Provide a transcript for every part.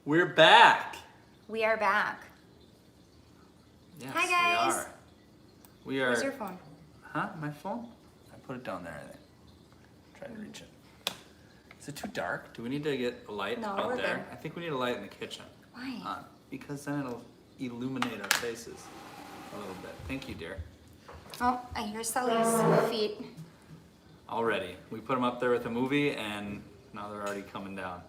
We're back. We are back. Yes, Hi, guys. We are. Where's your phone? Huh? My phone? I put it down there, I think. Try to reach it. Is it too dark? Do we need to get a light No, out we're there? good. I think we need a light in the kitchen. Why? Because then it'll illuminate our faces a little bit. Thank you, dear. Oh, I hear Sully's feet. Already. We put them up there with a movie, and now they're already coming down.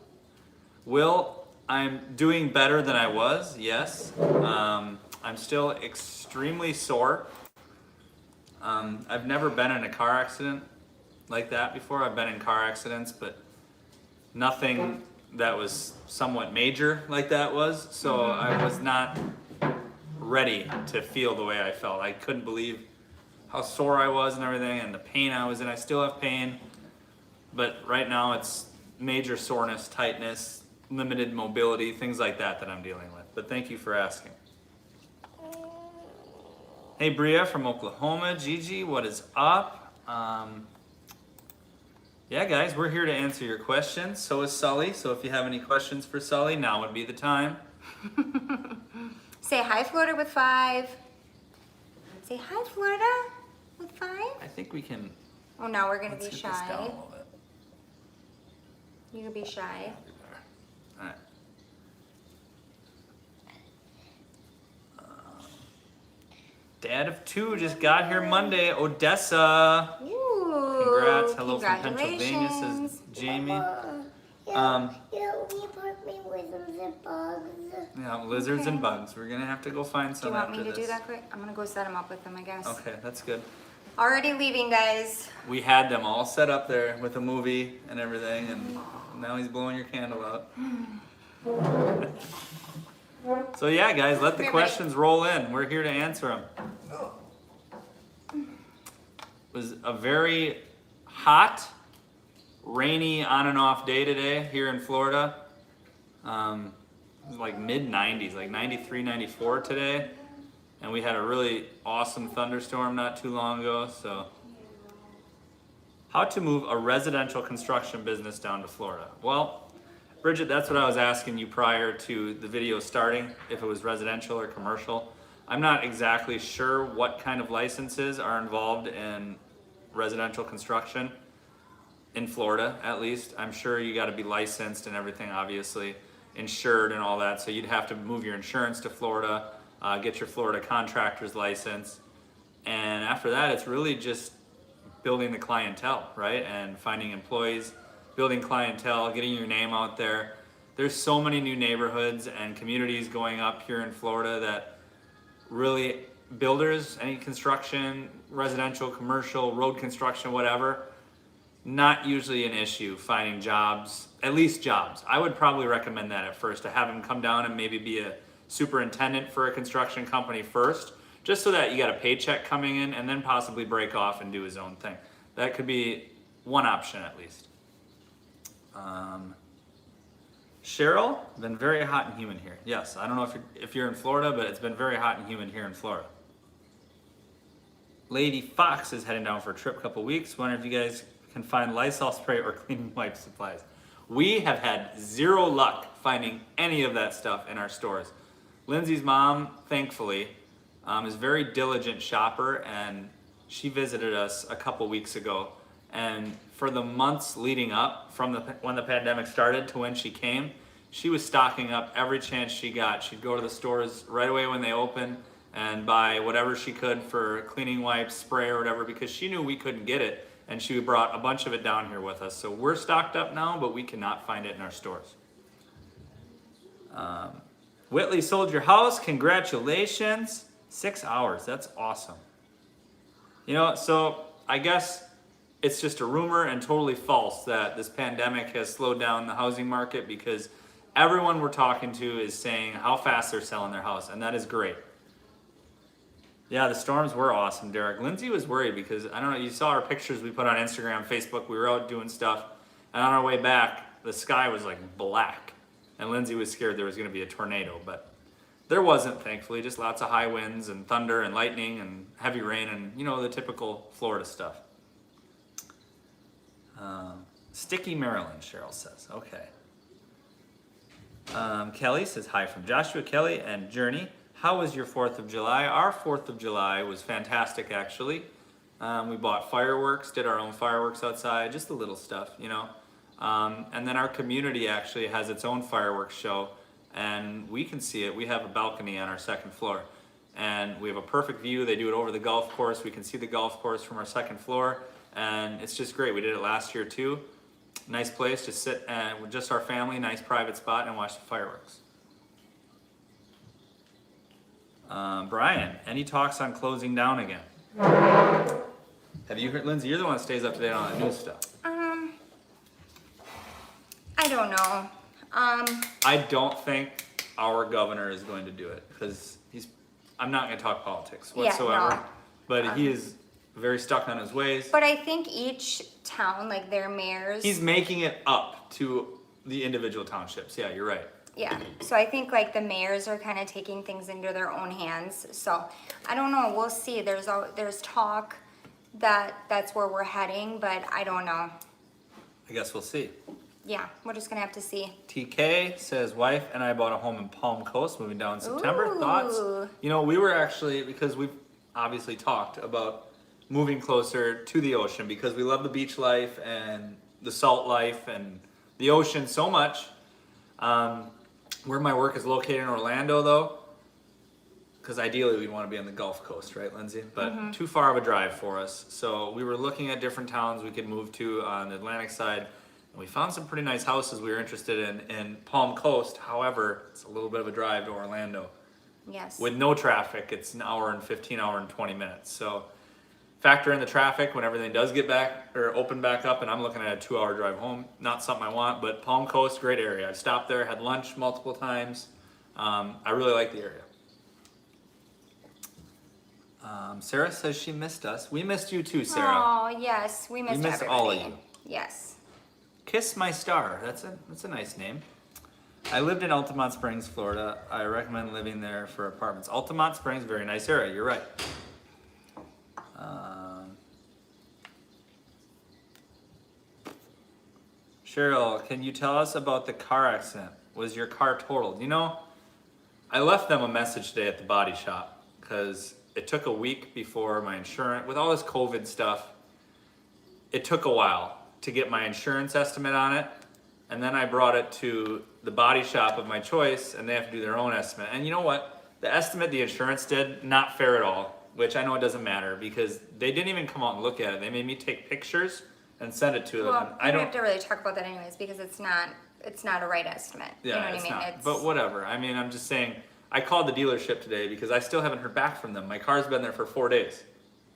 Will, I'm doing better than I was, yes. I'm still extremely sore. I've never been in a car accident like that before. I've been in car accidents, but nothing that was somewhat major like that was. So I was not ready to feel the way I felt. I couldn't believe how sore I was and everything, and the pain I was in. I still have pain, but right now it's major soreness, tightness, limited mobility, things like that I'm dealing with. But thank you for asking. Hey, Bria from Oklahoma. Gigi, what is up? Yeah, guys, we're here to answer your questions. So is Sully. So if you have any questions for Sully, now would be the time. Say hi, Florida, with 5. Say hi, Florida, with 5. I think we can. Oh, now we're gonna Let's be get this down a shy. little bit. You gonna be shy? All right. Dad of 2 just got here Monday. Odessa. Ooh, Congrats. Hello from Pennsylvania, congratulations. says Jamie. You put me lizards and bugs. Yeah, lizards Okay. and bugs. We're gonna have to go find Do some you want after me to this. do that quick? I'm gonna go set them up with them, I guess. Okay, that's good. Already leaving, guys. We had them all set up there with a movie and everything, and now he's blowing your candle out. So yeah, guys, let the Wait. questions roll in. We're here to answer them. It was a very hot, rainy on and off day today here in Florida. It was like mid 90s, like 93, 94 today. And we had a really awesome thunderstorm not too long ago. So, how to move a residential construction business down to Florida? Well, Bridget, that's what I was asking you prior to the video starting, if it was residential or commercial. I'm not exactly sure what kind of licenses are involved in residential construction in Florida, at least. I'm sure you got to be licensed and everything, obviously, insured and all that. So you'd have to move your insurance to Florida, get your Florida contractor's license. And after that, it's really just building the clientele, right? And finding employees, building clientele, getting your name out there. There's so many new neighborhoods and communities going up here in Florida that really builders, any construction, residential, commercial, road construction, whatever, not usually an issue finding jobs, at least jobs. I would probably recommend that at first, to have him come down and maybe be a superintendent for a construction company first, just so that you got a paycheck coming in, and then possibly break off and do his own thing. That could be one option at least. Cheryl, been very hot and humid here. Yes, I don't know if you're in Florida, but it's been very hot and humid here in Florida. Lady Fox is heading down for a trip a couple weeks. Wondering if you guys can find Lysol spray or cleaning wipe supplies. We have had zero luck finding any of that stuff in our stores. Lindsay's mom, thankfully, is a very diligent shopper, and she visited us a couple weeks ago. And for the months leading up from when the pandemic started to when she came, she was stocking up every chance she got. She'd go to the stores right away when they opened and buy whatever she could for cleaning wipes, spray, or whatever, because she knew we couldn't get it, and she brought a bunch of it down here with us. So we're stocked up now, but we cannot find it in our stores. Whitley sold your house. Congratulations. 6 hours. That's awesome. You know, so I guess it's just a rumor and totally false that this pandemic has slowed down the housing market, because everyone we're talking to is saying how fast they're selling their house, and that is great. Yeah, the storms were awesome, Derek. Lindsay was worried because, I don't know, you saw our pictures we put on Instagram, Facebook. We were out doing stuff, and on our way back, the sky was like black, and Lindsay was scared there was going to be a tornado, but there wasn't, thankfully. Just lots of high winds and thunder and lightning and heavy rain and, you know, the typical Florida stuff. Sticky Maryland, Cheryl says. Okay. Kelly says hi from Joshua, Kelly, and Journey. How was your 4th of July? Our 4th of July was fantastic, actually. We bought fireworks, did our own fireworks outside, just the little stuff, you know. And then our community actually has its own fireworks show, and we can see it. We have a balcony on our 2nd floor, and we have a perfect view. They do it over the golf course. We can see the golf course from our 2nd floor, and it's just great. We did it last year too. Nice place to sit with just our family, nice private spot, and watch the fireworks. Brian, any talks on closing down again? Have you heard, Lindsay? You're the one that stays up to date on that news stuff. I don't know. I don't think our governor is going to do it because I'm not going to talk politics whatsoever. No. But he is very stuck on his ways. But I think each town, like their mayors. He's making it up to the individual townships. Yeah, you're right. Yeah, so I think like the mayors are kind of taking things into their own hands. So I don't know. We'll see. There's talk that that's where we're heading, but I don't know. I guess we'll see. Yeah, we're just gonna have to see. TK says, wife and I bought a home in Palm Coast, moving down in September. Ooh. Thoughts? You know, we were actually, because we've obviously talked about moving closer to the ocean because we love the beach life and the salt life and the ocean so much. Where my work is located in Orlando, though, because ideally we'd want to be on the Gulf Coast, right, Lindsay? But too far of a drive for us. So we were looking at different towns we could move to on the Atlantic side. And we found some pretty nice houses we were interested in Palm Coast. However, it's a little bit of a drive to Orlando. Yes. With no traffic, it's an hour and 15, hour and 20 minutes. So factor in the traffic when everything does get back or open back up, and I'm looking at a 2-hour drive home. Not something I want, but Palm Coast, great area. I stopped there, had lunch multiple times. I really like the area. Sarah says she missed us. We missed you too, Sarah. Oh yes, we missed everybody. All of you. Yes. Kiss My Star. That's a nice name. I lived in Altamont Springs, Florida. I recommend living there for apartments. Altamont Springs, very nice area. You're right. Cheryl, can you tell us about the car accident? Was your car totaled? You know, I left them a message today at the body shop because it took a week before my insurance, with all this COVID stuff, it took a while to get my insurance estimate on it. And then I brought it to the body shop of my choice and they have to do their own estimate. And you know what? The estimate the insurance did, not fair at all, which I know it doesn't matter because they didn't even come out and look at it. They made me take pictures and send it to them. Well, I don't have to really talk about that anyways because it's not a right estimate. Yeah, you know what it's I mean? not. But whatever. I mean, I'm just saying, I called the dealership today because I still haven't heard back from them. My car's been there for 4 days.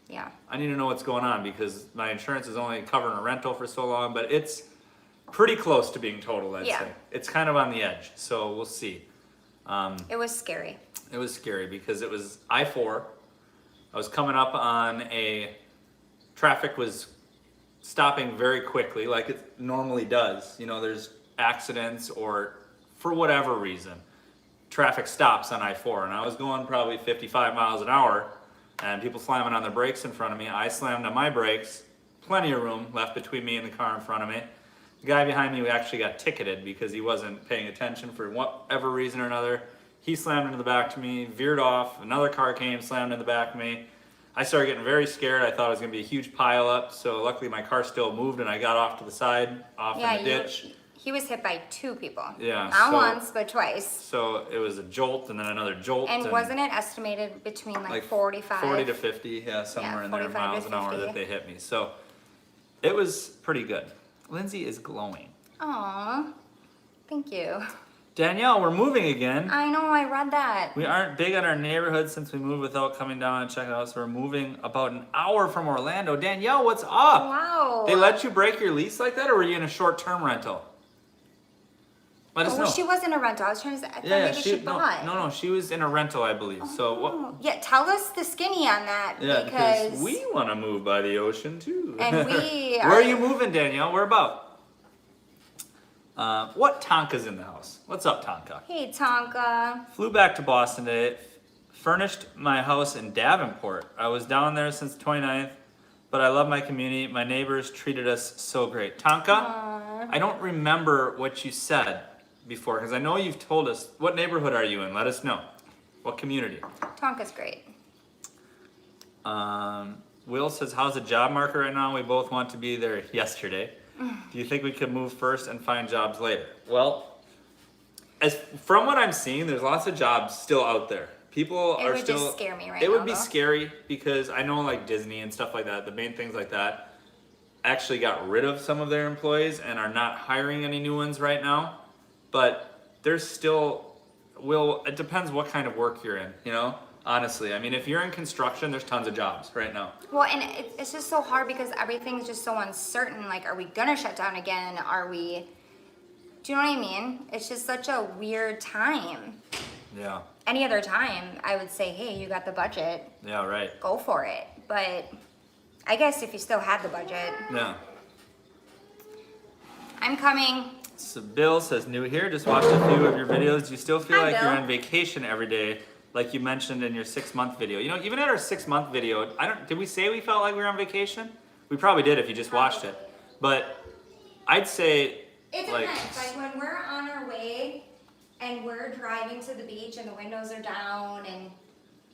Yeah. I need to know what's going on because my insurance is only covering a rental for so long, but it's pretty close to being total, I'd say. It's kind of on the edge, so we'll see. It was scary. It was scary because it was I-4. I was coming up on traffic was stopping very quickly like it normally does. You know, there's accidents or for whatever reason, traffic stops on I-4 and I was going probably 55 miles an hour and people slamming on their brakes in front of me. I slammed on my brakes, plenty of room left between me and the car in front of me. The guy behind me actually got ticketed because he wasn't paying attention for whatever reason or another. He slammed into the back to me, veered off, another car came, slammed in the back of me. I started getting very scared. I thought it was gonna be a huge pile up, so luckily my car still moved and I got off to the side, off in the ditch. He was hit by 2 people. Yeah. Not once, but twice. So it was a jolt and then another jolt. And wasn't it estimated between like 45? 40 to 50, yeah, somewhere in there, 45 miles to an hour 50. that they hit me. So it was pretty good. Lindsay is glowing. Aw, thank you. Danielle, we're moving again. I know, I read that. We aren't big on our neighborhood since we moved without coming down and checking it out. So we're moving about an hour from Orlando. Danielle, what's up? Wow. They let you break your lease like that, or were you in a short-term rental? Let us know. She was in a rental. I was trying to say, I thought maybe she bought. No, she was in a rental, I believe. So what? Oh, yeah, tell us the skinny on that because we want to move by the ocean too. And we Where are you moving, Danielle? Where about? What Tonka's in the house? What's up, Tonka? Hey, Tonka. Flew back to Boston today. Furnished my house in Davenport. I was down there since the 29th, but I love my community. My neighbors treated us so great. Tonka, I don't remember what you said. before, because I know you've told us. What neighborhood are you in? Let us know. What community? Tonka's great. Will says, how's the job market right now? We both want to be there yesterday. Do you think we could move first and find jobs later? Well, from what I'm seeing, there's lots of jobs still out there. People It are would still. just scare me right It now, would be though. scary because I know like Disney and stuff like that, the main things like that, actually got rid of some of their employees and are not hiring any new ones right now. But there's still, it depends what kind of work you're in, you know? Honestly, I mean, if you're in construction, there's tons of jobs right now. Well, and it's just so hard because everything's just so uncertain. Like, are we gonna shut down again? Are we? Do you know what I mean? It's just such a weird time. Yeah. Any other time, I would say, hey, you got the budget, Yeah, right. go for it. But I guess if you still had the budget, Yeah. I'm coming. So Bill says, new here, just watched a few of your videos. Do you still feel Hi, like you're Bill. on vacation every day, like you mentioned in your 6-month video? You know, even at our 6-month video, did we say we felt like we were on vacation? We probably did if you just watched it. But I'd say, It like, depends. Like when we're on our way and we're driving to the beach and the windows are down, and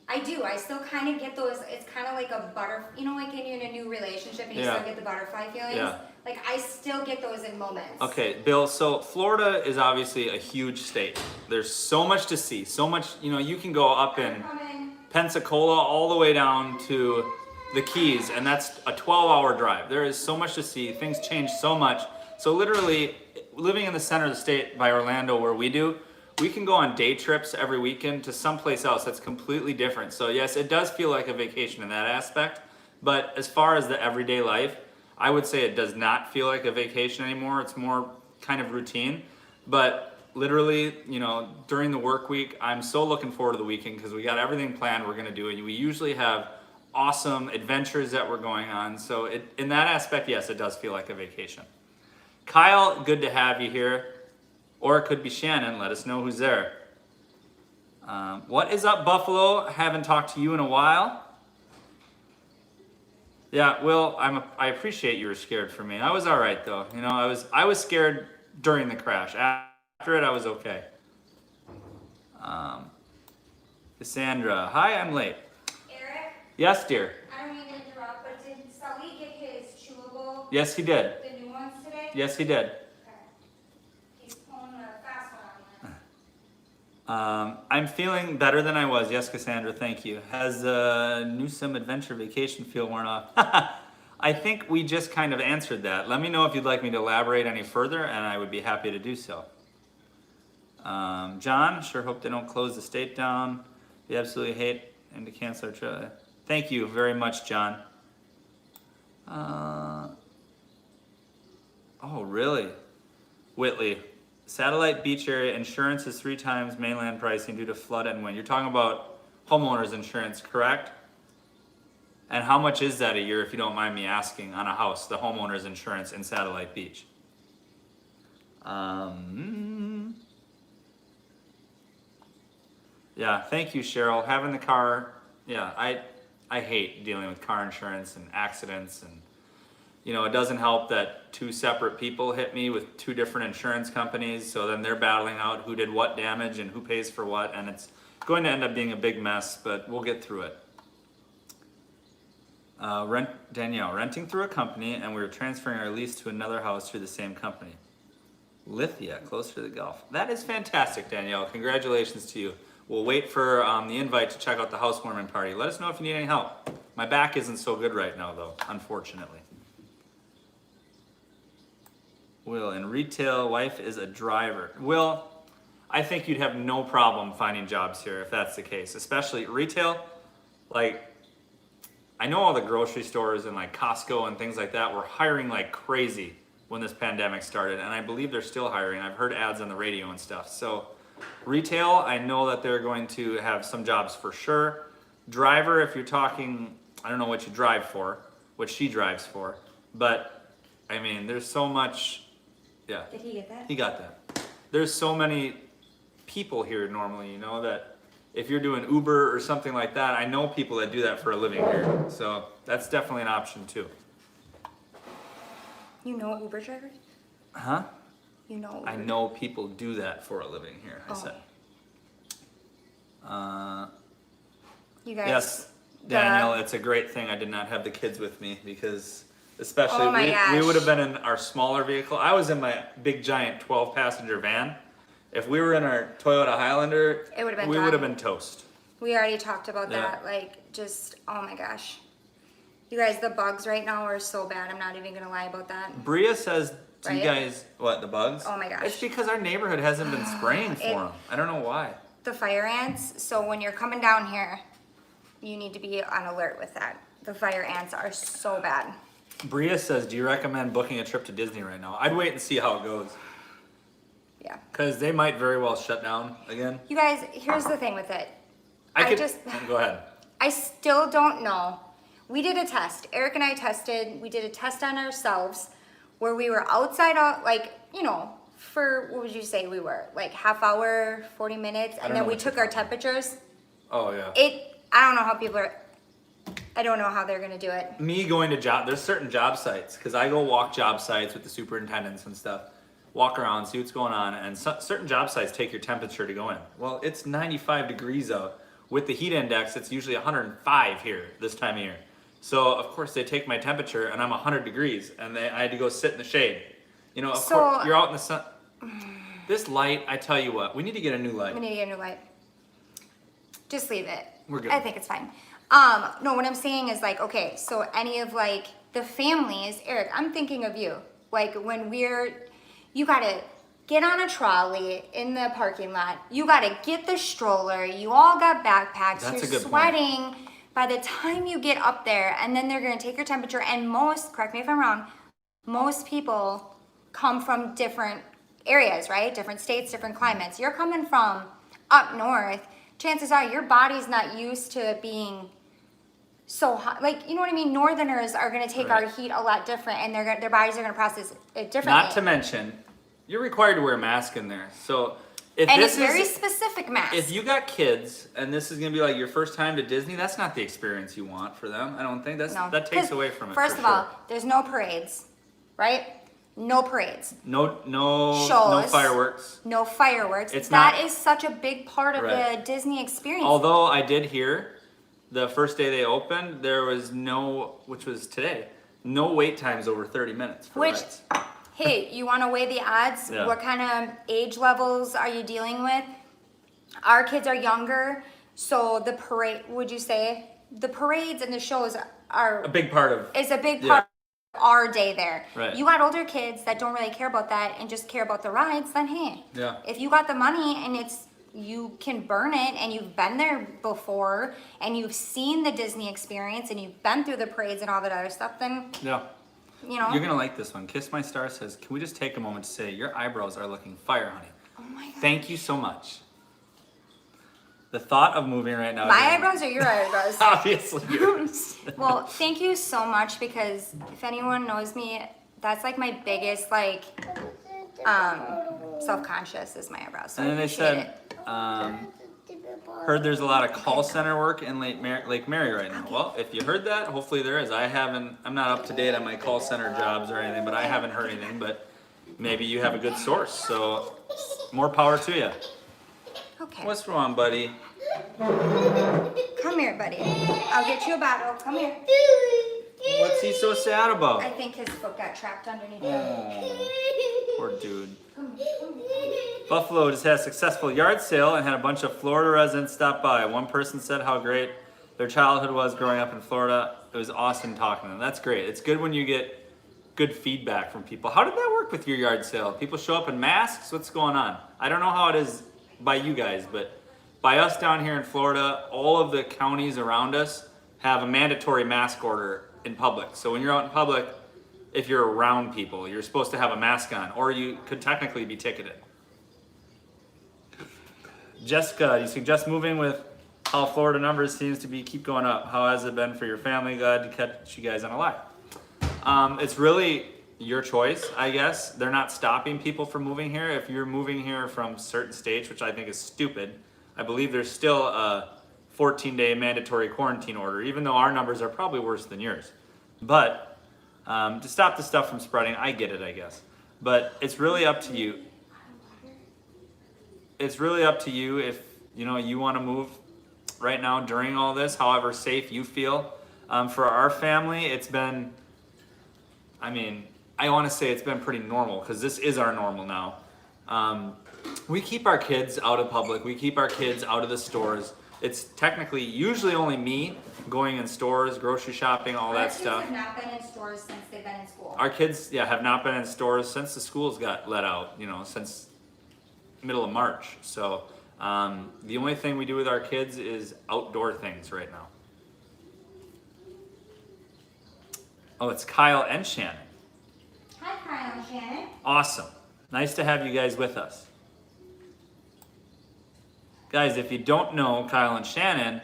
I still kind of get those. It's kind of like a you know, like when you're in a new relationship and you Yeah. still get the butterfly feelings. Yeah. Like I still get those in moments. okay, Bill, so Florida is obviously a huge state. There's so much to see, so much, you know, you can go up in I'm coming. Pensacola all the way down to the Keys, and that's a 12-hour drive. There is so much to see. Things change so much. So literally, living in the center of the state by Orlando where we do, we can go on day trips every weekend to someplace else that's completely different. So yes, it does feel like a vacation in that aspect, but as far as the everyday life, I would say it does not feel like a vacation anymore. It's more kind of routine. But literally, you know, during the work week, I'm so looking forward to the weekend because we got everything planned we're gonna do, and we usually have awesome adventures that we're going on. So in that aspect, yes, it does feel like a vacation. Kyle, good to have you here. Or it could be Shannon. Let us know who's there. What is up, Buffalo? Haven't talked to you in a while. Yeah, Will, I appreciate you were scared for me. I was all right though. You know, I was scared during the crash. After it, I was okay. Cassandra, hi, I'm late. Eric, Yes, dear. I don't mean to interrupt, but did Sully get his chewable, Yes, he did. the new ones today? Yes, he did. Okay. He's pulling a fast one on that. I'm feeling better than I was. Yes, Cassandra, thank you. Has Newsome Adventure Vacation feel worn off? I think we just kind of answered that. Let me know if you'd like me to elaborate any further, and I would be happy to do so. John, sure hope they don't close the state down. We absolutely hate and to cancel our trip. Thank you very much, John. Oh, really? Whitley. Satellite beach area insurance is 3 times mainland pricing due to flood and wind. You're talking about homeowners insurance, correct? And how much is that a year, if you don't mind me asking, on a house, the homeowners insurance in Satellite Beach? Yeah, thank you, Cheryl. Having the car, yeah, I hate dealing with car insurance and accidents, and you know, it doesn't help that 2 separate people hit me with 2 different insurance companies, so then they're battling out who did what damage and who pays for what, and it's going to end up being a big mess, but we'll get through it. Danielle, renting through a company, and we were transferring our lease to another house through the same company. Lithia, closer to the Gulf. That is fantastic, Danielle. Congratulations to you. We'll wait for the invite to check out the housewarming party. Let us know if you need any help. My back isn't so good right now, though, unfortunately. Will, in retail, wife is a driver. Will, I think you'd have no problem finding jobs here if that's the case, especially retail. Like, I know all the grocery stores and like Costco and things like that were hiring like crazy when this pandemic started, and I believe they're still hiring. I've heard ads on the radio and stuff. So retail, I know that they're going to have some jobs for sure. Driver, if you're talking, I don't know what you drive for, what she drives for, but I mean, there's so much, yeah. Did he get that? He got that. There's so many people here normally, you know, that if you're doing Uber or something like that, I know people that do that for a living here. So that's definitely an option too. You know Uber drivers? Huh? You know. I know people do that for a living here, I Oh. said. You guys. Yes, Daniel, it's a great thing I did not have the kids with me because especially Oh my we gosh. would have been in our smaller vehicle. I was in my big giant 12 passenger van. If we were in our Toyota Highlander, It would have been we done. would have been toast. We already talked about Yeah. that. Like, just, oh my gosh. You guys, the bugs right now are so bad. I'm not even going to lie about that. Bria says to you Right? guys, what, the bugs? Oh my gosh. It's because our neighborhood hasn't been spraying for them. I don't know why. The fire ants, so when you're coming down here, you need to be on alert with that. The fire ants are so bad. Bria says, do you recommend booking a trip to Disney right now? I'd wait and see how it goes. Yeah. Because they might very well shut down again. You guys, here's the thing with it. Go ahead. I still don't know. We did a test. Eric and I tested. We did a test on ourselves where we were outside, like, you know, for, what would you say we were? Like half hour, 40 minutes, don't and know then we what you're took our talking about. temperatures. Oh, yeah. I don't know how people are, I don't know how they're going to do it. Me going to there's certain job sites, because I go walk job sites with the superintendents and stuff, walk around, see what's going on, and certain job sites take your temperature to go in. Well, it's 95 degrees out. With the heat index, it's usually 105 here this time of year. So, of course, they take my temperature, and I'm 100 degrees, and I had to go sit in the shade. You know, of course, you're out in the sun. This light, I tell you what, we need to get a new light. We need to get a new light. Just leave it. We're good. I think it's fine. No, what I'm saying is like, okay, so any of like the families, Eric, I'm thinking of you. Like when you gotta get on a trolley in the parking lot. You gotta get the stroller. You all got backpacks. That's You're a good point. sweating. By the time you get up there, and then they're gonna take your temperature. And correct me if I'm wrong, most people come from different areas, right? Different states, different climates. You're coming from up north. Chances are your body's not used to being so hot. Like, you know what I mean? Northerners are going to take Right. our heat a lot different, and their bodies are going to process it differently. Not to mention, you're required to wear a mask in there. So, if and this it's very is... specific mask. If you got kids and this is gonna be like your first time to Disney, that's not the experience you want for them. I don't think that takes 'Cause away from it. First for of all, sure. there's no parades, right? No parades. no Shows. fireworks. No fireworks. It's That not- is such a big part of Right. the Disney experience. Although I did hear the first day they opened, there was which was today, no wait times over 30 minutes for Which, rides. hey, you want to weigh the odds? Yeah. What kind of age levels are you dealing with? Our kids are younger, so the parade, would you say? The parades and the shows are A big part of is a big Yeah. part of our day there. Right. You got older kids that don't really care about that and just care about the rides, then hey. Yeah. If you got the money and you can burn it and you've been there before and you've seen the Disney experience and you've been through the parades and all that other stuff, then yeah. you know. You're gonna like this one. Kiss My Star says, "Can we just take a moment to say your eyebrows are looking fire, honey? Oh my god. Thank you so much." The thought of moving right now. My again- eyebrows or your eyebrows? Obviously yours. Well, thank you so much because if anyone knows me, that's like my biggest like self-conscious is my eyebrows. So And then I they appreciate said, it. heard there's a lot of call center work in Lake Mary right now. Well, if you heard that, hopefully there is. I'm not up to date on my call center jobs or anything, but I haven't heard anything. But maybe you have a good source, so more power to you. Okay. What's wrong, buddy? Come here, buddy. I'll get you a bottle. Come here. What's he so sad about? I think his foot got trapped underneath him. Oh, poor dude. Buffalo just had a successful yard sale and had a bunch of Florida residents stop by. One person said how great their childhood was growing up in Florida. It was awesome talking to them. That's great. It's good when you get good feedback from people. How did that work with your yard sale? People show up in masks? What's going on? I don't know how it is by you guys, but by us down here in Florida, all of the counties around us have a mandatory mask order in public. So when you're out in public, if you're around people, you're supposed to have a mask on, or you could technically be ticketed. Jessica, you suggest moving with how Florida numbers seems to keep going up. How has it been for your family? Glad to catch you guys on a live. It's really your choice, I guess. They're not stopping people from moving here. If you're moving here from certain states, which I think is stupid, I believe there's still a 14-day mandatory quarantine order, even though our numbers are probably worse than yours. But to stop the stuff from spreading, I get it, I guess. But it's really up to you. It's really up to you if you want to move right now during all this, however safe you feel. For our family, it's been, I want to say it's been pretty normal because this is our normal now. We keep our kids out of public. We keep our kids out of the stores. It's technically usually only me going in stores, grocery shopping, all that stuff. Our kids have not been in stores since they've been in school. Our kids, have not been in stores since the schools got let out, since middle of March. So the only thing we do with our kids is outdoor things right now. Oh, it's Kyle and Shannon. Hi, Kyle and Shannon. Awesome. Nice to have you guys with us. Guys, if you don't know Kyle and Shannon,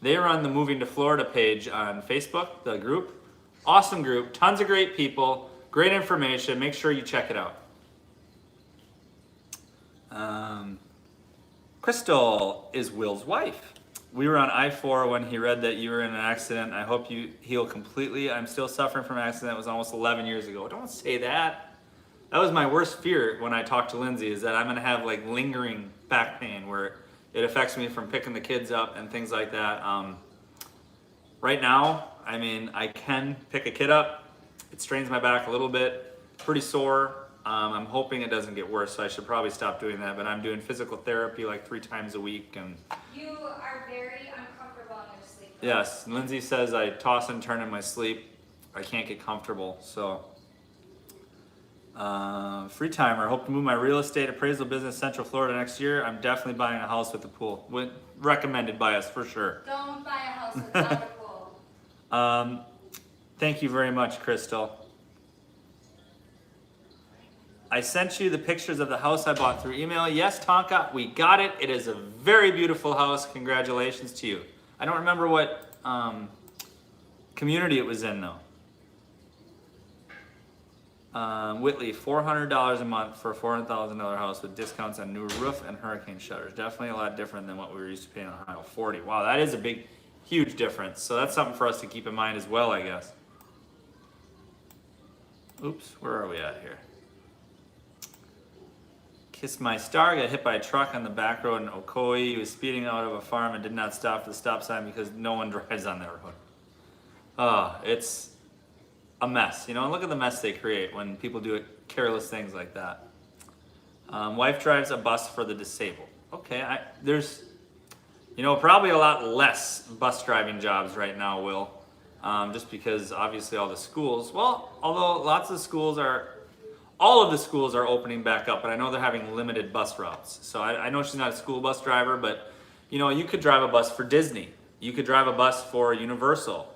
they run the Moving to Florida page on Facebook, the group. Awesome group, tons of great people, great information. Make sure you check it out. Crystal is Will's wife. We were on I-4 when he read that you were in an accident. I hope you heal completely. I'm still suffering from an accident that was almost 11 years ago. Don't say that. That was my worst fear when I talked to Lindsay, is that I'm gonna have like lingering back pain where it affects me from picking the kids up and things like that. Right now, I can pick a kid up. It strains my back a little bit, pretty sore. I'm hoping it doesn't get worse, so I should probably stop doing that, but I'm doing physical therapy like 3 times a week. And You are very uncomfortable in your sleep. yes, Lindsay says I toss and turn in my sleep. I can't get comfortable, so. Free timer, hope to move my real estate appraisal business Central Florida next year. I'm definitely buying a house with a pool. Recommended by us for sure. Don't buy a house without a pool. Thank you very much, Crystal. I sent you the pictures of the house I bought through email. Yes, Tonka, we got it. It is a very beautiful house. Congratulations to you. I don't remember what community it was in though. Whitley, $400 a month for a $400,000 house with discounts on new roof and hurricane shutters. Definitely a lot different than what we were used to paying in Ohio. 40. Wow, that is a big, huge difference. So that's something for us to keep in mind as well, I guess. Oops, where are we at here? Kiss my star, got hit by a truck on the back road in Ocoee. He was speeding out of a farm and did not stop for the stop sign because no one drives on that road. It's a mess, and look at the mess they create when people do careless things like that. Wife drives a bus for the disabled. Okay, there's, probably a lot less bus driving jobs right now, Will, just because obviously all the schools, although all of the schools are opening back up, but I know they're having limited bus routes. So I know she's not a school bus driver, but you could drive a bus for Disney. You could drive a bus for Universal.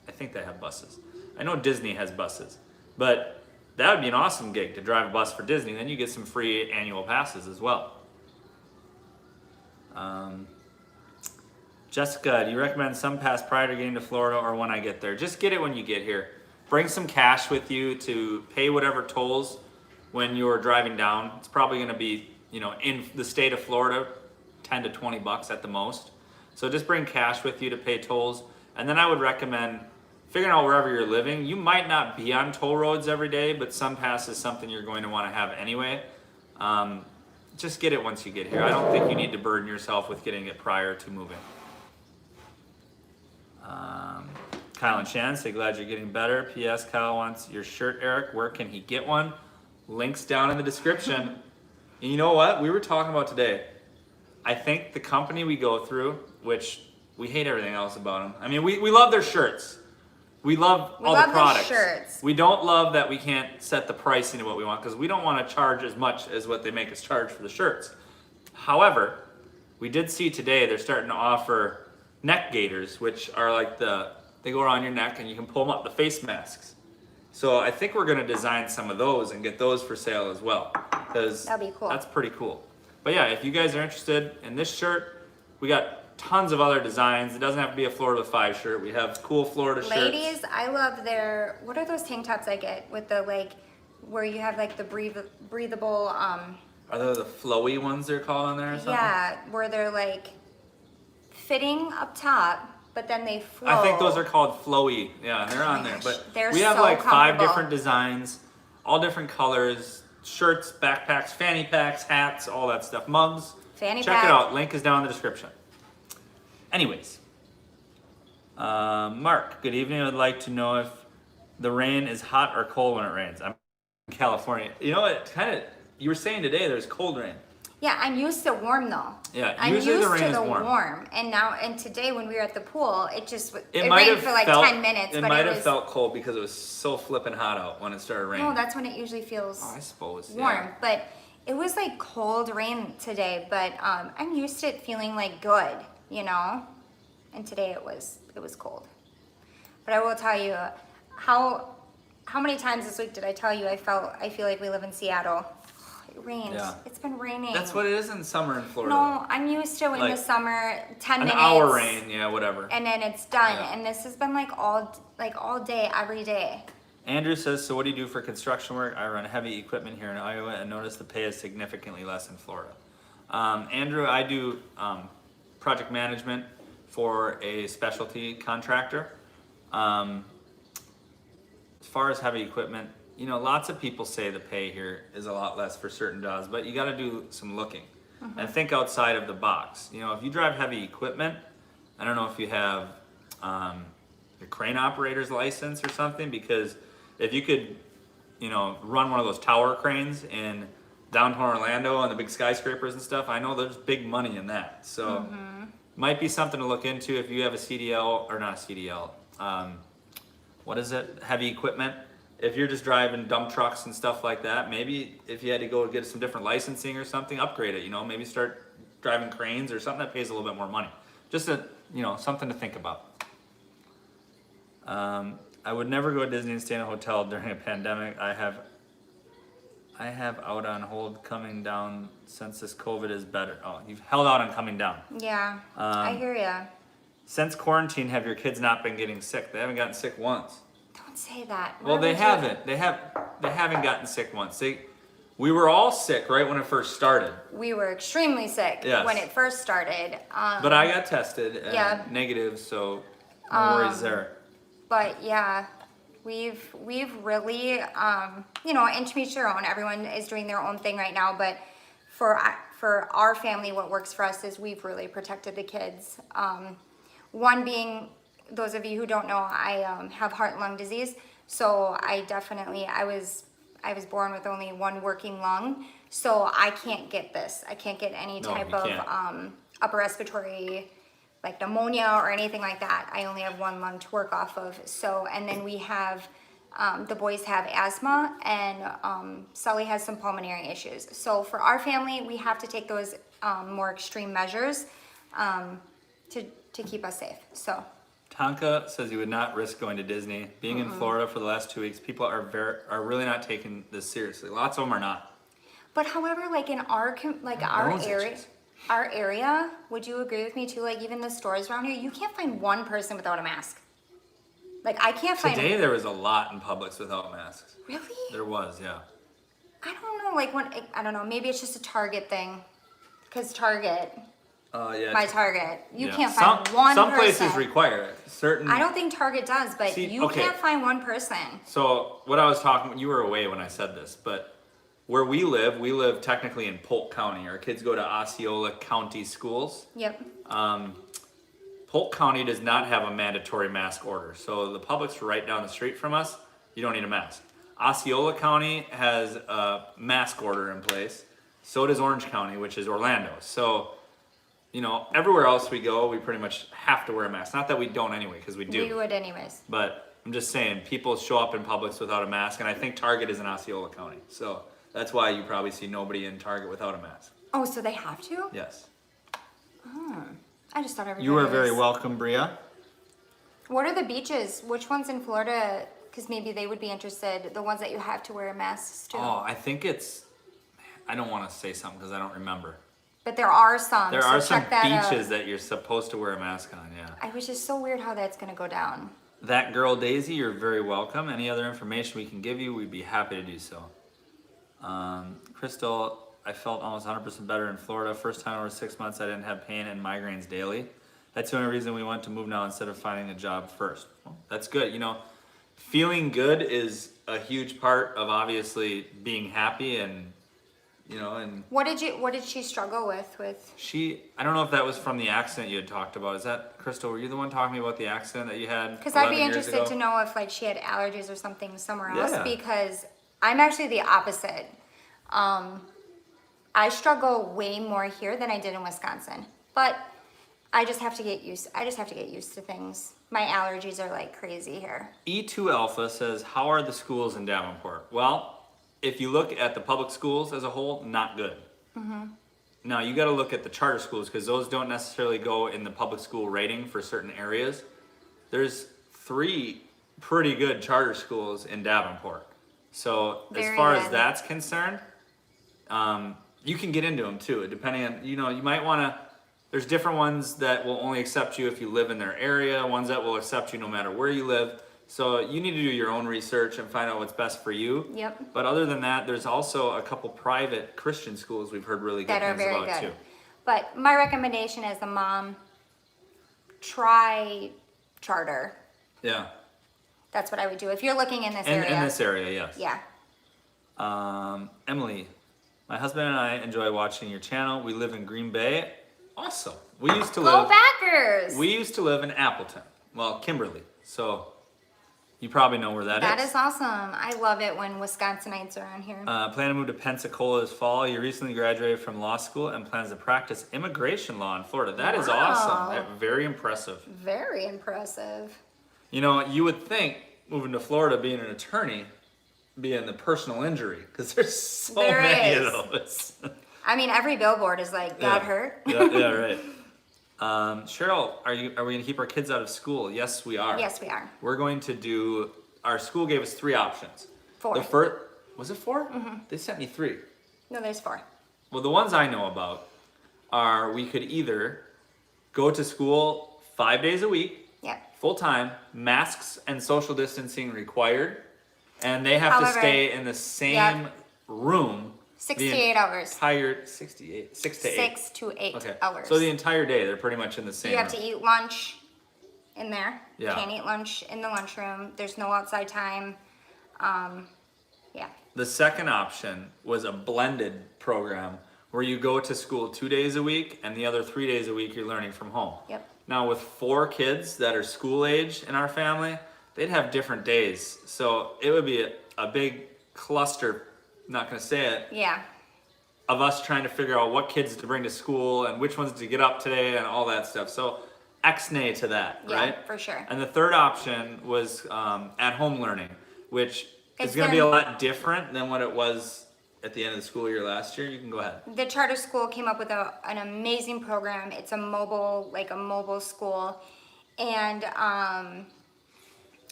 I think they have buses. I know Disney has buses, but that would be an awesome gig to drive a bus for Disney. Then you get some free annual passes as well. Jessica, do you recommend some pass prior to getting to Florida or when I get there? Just get it when you get here. Bring some cash with you to pay whatever tolls when you're driving down. It's probably going to be, in the state of Florida, 10 to 20 bucks at the most. So just bring cash with you to pay tolls. And then I would recommend figuring out wherever you're living. You might not be on toll roads every day, but some pass is something you're going to want to have anyway. Just get it once you get here. I don't think you need to burden yourself with getting it prior to moving. Kyle and Shan say, glad you're getting better. P.S. Kyle wants your shirt, Eric. Where can he get one? Links down in the description. And you know what? We were talking about today. I think the company we go through, which we hate everything else about them. We love their shirts. We love all the products. Shirts. We don't love that we can't set the pricing to what we want because we don't want to charge as much as what they make us charge for the shirts. However, we did see today they're starting to offer neck gaiters, which are like they go around your neck and you can pull them up, the face masks. So I think we're going to design some of those and get those for sale as well because that'd be cool. That's pretty cool. But yeah, if you guys are interested in this shirt, we got tons of other designs. It doesn't have to be a Florida 5 shirt. We have cool Florida shirts. Ladies, I love what are those tank tops I get with the where you have the breathable Are those the flowy ones they're called on there or something? Yeah, where they're fitting up top, but then they flow. I think those are called flowy. Yeah, they're on there. But they're we have so 5 comfortable. different designs, all different colors. shirts, backpacks, fanny packs, hats, all that stuff, mugs. Fanny Check pack. it out. Link is down in the description. Anyways, Mark, good evening. I would like to know if the rain is hot or cold when it rains. I'm in California. You know what? You were saying today there's cold rain. Yeah, I'm used to warm though. Yeah, I'm usually used the rain to is the warm. And today when we were at the pool, it might rained have for like felt, 10 minutes. It but might it have was, felt cold because it was so flipping hot out when it started raining. No, that's when it usually feels I suppose. warm. Yeah. But it was like cold rain today. But I'm used to it feeling like good, you know. And today it was cold. But I will tell you how many times this week did I tell you I feel like we live in Seattle. It rained. Yeah. It's been raining. That's what it is in summer in Florida. No, I'm used to in Like, the summer 10 An minutes. hour rain, yeah, whatever. And then it's done. Yeah. And this has been like all day, every day. Andrew says, so what do you do for construction work? I run heavy equipment here in Iowa and notice the pay is significantly less in Florida. Andrew, I do project management for a specialty contractor. As far as heavy equipment, you know, lots of people say the pay here is a lot less for certain jobs, but you got to do some looking and think outside of the box. You know, if you drive heavy equipment, I don't know if you have the crane operator's license or something, because if you could, you know, run one of those tower cranes in downtown Orlando on the big skyscrapers and stuff, I know there's big money in that. So might be something to look into if you have a CDL, or not a CDL, what is it? Heavy equipment. If you're just driving dump trucks and stuff like that, maybe if you had to go get some different licensing or something, upgrade it, you know, maybe start driving cranes or something that pays a little bit more money. Just something to think about. I would never go to Disney and stay in a hotel during a pandemic. I have out on hold coming down since this COVID is better. Oh, you've held out on coming down. Yeah, I hear ya. Since quarantine, have your kids not been getting sick? They haven't gotten sick once. Don't say that. Well, What they are we haven't. They haven't gotten sick once. We were all sick right when it first started. We were extremely sick Yes. when it first started. But I got tested and Yeah. negative, so no worries there. But yeah, we've really, and to each their own. Everyone is doing their own thing right now. But for our family, what works for us is we've really protected the kids. One being, those of you who don't know, I have heart and lung disease. So I was born with only one working lung. So I can't get this. I can't get any No, type you of can't. upper respiratory, like pneumonia or anything like that. I only have one lung to work off of. So, and then we have, the boys have asthma, and Sully has some pulmonary issues. So for our family, we have to take those more extreme measures to keep us safe. So. Tonka says he would not risk going to Disney. Being in Florida for the last 2 weeks, people are really not taking this seriously. Lots of them are not. But however, like in our area, would you agree with me too? Like even the stores around here, you can't find one person without a mask. Like I can't find. Today there was a lot in Publix without masks. Really? There was, yeah. I don't know. Like I don't know. Maybe it's just a Target thing, because Target. Yeah. My Target, you Yeah. can't find one Some person. places require it. Certain. I don't think Target does, but See, you okay. can't find one person. So what I was talking, you were away when I said this, but where we live technically in Polk County. Our kids go to Osceola County schools. Yep. Polk County does not have a mandatory mask order. So the Publix right down the street from us, you don't need a mask. Osceola County has a mask order in place. So does Orange County, which is Orlando. So, you know, everywhere else we go, we pretty much have to wear a mask. Not that we don't anyway, because we do. We would anyways. But I'm just saying, people show up in Publix without a mask, and I think Target is in Osceola County. So that's why you probably see nobody in Target without a mask. Oh, so they have to? Yes. I just thought everybody You are very was- welcome, Bria. What are the beaches? Which ones in Florida? Because maybe they would be interested. The ones that you have to wear masks to. Oh, I think it's, I don't want to say something because I don't remember. But there are some. There so are some check that out. beaches that you're supposed to wear a mask on, yeah. I was just so weird how that's gonna go down. That girl Daisy, you're very welcome. Any other information we can give you, we'd be happy to do so. Crystal, I felt almost 100% better in Florida. First time over 6 months I didn't have pain and migraines daily. That's the only reason we want to move now instead of finding a job first. Well, that's good. You know, feeling good is a huge part of obviously being happy and, and What did she struggle with? I don't know if that was from the accident you had talked about. Is that, Crystal, were you the one talking about the accident that you had? Because I'd be 11 years interested ago? to know if like she had allergies or something somewhere else, Yeah. because I'm actually the opposite. I struggle way more here than I did in Wisconsin, but I just have to get used to things. My allergies are like crazy here. E2 Alpha says, how are the schools in Davenport? Well, if you look at the public schools as a whole, not good. Now you got to look at the charter schools, because those don't necessarily go in the public school rating for certain areas. There's 3 pretty good charter schools in Davenport. So as Very far as good. that's concerned, you can get into them too, depending on, you might want to, there's different ones that will only accept you if you live in their area, ones that will accept you no matter where you live. So you need to do your own research and find out what's best for you. Yep. But other than that, there's also a couple private Christian schools we've heard really good That are things very about good. too. But my recommendation as a mom, try charter. Yeah. That's what I would do if you're looking in this area. In this area, yes. Yeah. Emily, my husband and I enjoy watching your channel. We live in Green Bay. Awesome. We used to Go live. Packers! We used to live in Appleton. Well, Kimberly. So you probably know where that is. That is awesome. I love it when Wisconsinites are on here. Plan to move to Pensacola this fall. You recently graduated from law school and plans to practice immigration law in Florida. That is awesome. Wow. Very impressive. Very impressive. You would think moving to Florida, being an attorney, being the personal injury, because there's so There many is. of those. I mean, every billboard is like, got hurt. Yeah, right. Cheryl, are we going to keep our kids out of school? Yes, we are. Yes, we are. We're going to do. Our school gave us 3 options. 4. The first was it 4? Mm-hmm. They sent me 3. No, there's 4. Well, the ones I know about are we could either go to school 5 days a week, Yep. full time, masks and social distancing required, and they have to However, stay in the same room. 68 hours. Entire 68, 6 to 8. 6 to 8 Okay. hours. So the entire day, they're pretty much in the same You have room. to eat lunch in there. Yeah. Can't eat lunch in the lunchroom. There's no outside time. Yeah. The second option was a blended program where you go to school 2 days a week and the other 3 days a week you're learning from home. Yep. Now with 4 kids that are school age in our family, they'd have different days. So it would be a big cluster, not gonna say it, Yeah. of us trying to figure out what kids to bring to school and which ones to get up today and all that stuff. So ex-nay to that, Yeah, right? for sure. And the third option was at-home learning, which It's is going to be a gonna- lot different than what it was at the end of the school year last year. You can go ahead. The charter school came up with an amazing program. It's a mobile school, and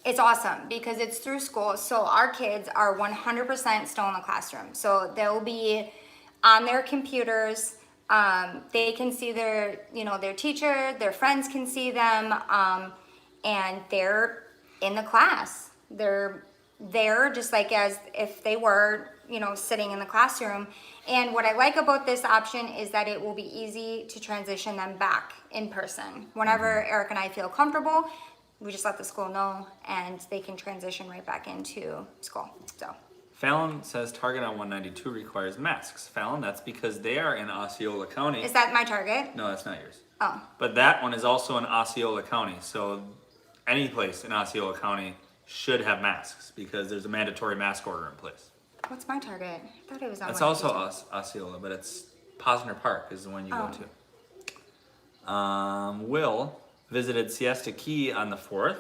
it's awesome because it's through school. So our kids are 100% still in the classroom. So they'll be on their computers. They can see their teacher. Their friends can see them, and they're in the class. They're there just like as if they were, sitting in the classroom. And what I like about this option is that it will be easy to transition them back in person. Whenever Eric and I feel comfortable, we just let the school know and they can transition right back into school. So Fallon says Target on 192 requires masks. Fallon, that's because they are in Osceola County. is that my target? No, that's not yours. Oh, But that one is also in Osceola County. So any place in Osceola County should have masks because there's a mandatory mask order in place. what's my target? I thought it was on That's my also page. Osceola, but it's Posner Park is the one you Oh. go to. Will visited Siesta Key on the 4th.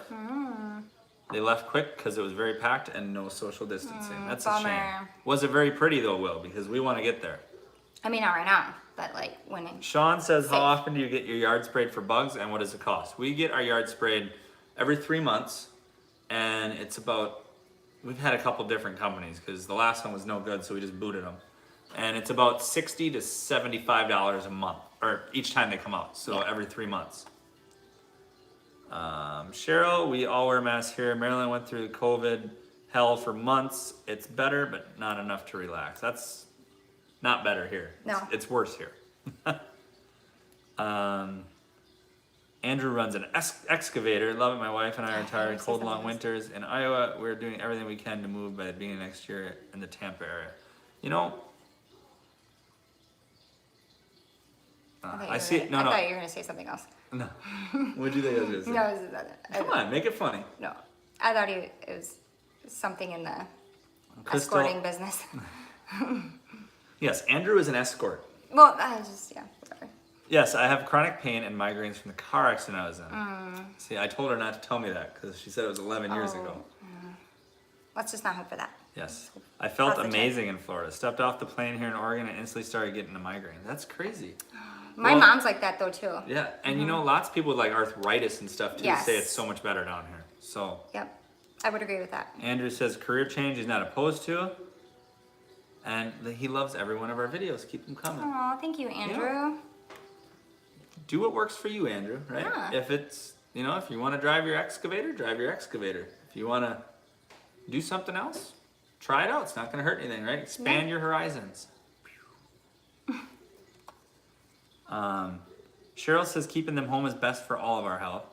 They left quick because it was very packed and no social distancing. That's a shame. bummer. Was it very pretty though, Will? Because we want to get there. I mean, not right now, but like when it, Sean says, how Safe. often do you get your yard sprayed for bugs and what does it cost? We get our yard sprayed every 3 months and it's about, we've had a couple different companies because the last one was no good, so we just booted them. And it's about $60 to $75 a month, or each time they come out, so Yeah. every 3 months. Cheryl, we all wear masks here. Maryland went through COVID hell for months. It's better, but not enough to relax. That's not better here. No. It's worse here. Andrew runs an excavator. Love it. My wife and I are tired of cold, long something else. winters in Iowa. We're doing everything we can to move by the beginning of next year in the Tampa area. You know, I see. No, I no. thought you were gonna say something else. No. What'd you think I was gonna say? No, it was, Come on, make it funny. no. I thought it was something in the Crystal. escorting business. Yes, Andrew is an escort. Well, yeah, whatever. Yes, I have chronic pain and migraines from the car accident I was in. See, I told her not to tell me that because she said it was 11 years ago. Let's just not hope for that. Yes. I felt Positive. amazing in Florida. Stepped off the plane here in Oregon and instantly started getting a migraine. That's crazy. My Well, mom's like that though too. Yeah, and you know, lots of people with like arthritis and stuff too Yes. say it's so much better down here. So, Yep, I would agree with that. Andrew says career change he's not opposed to. And he loves every one of our videos. Keep them coming. Oh, thank you, Andrew. Do what works for you, Andrew, right? Yeah. If it's, you know, if you want to drive your excavator, drive your excavator. If you want to do something else, try it out. It's not going to hurt anything, right? Expand your horizons. Cheryl says keeping them home is best for all of our health.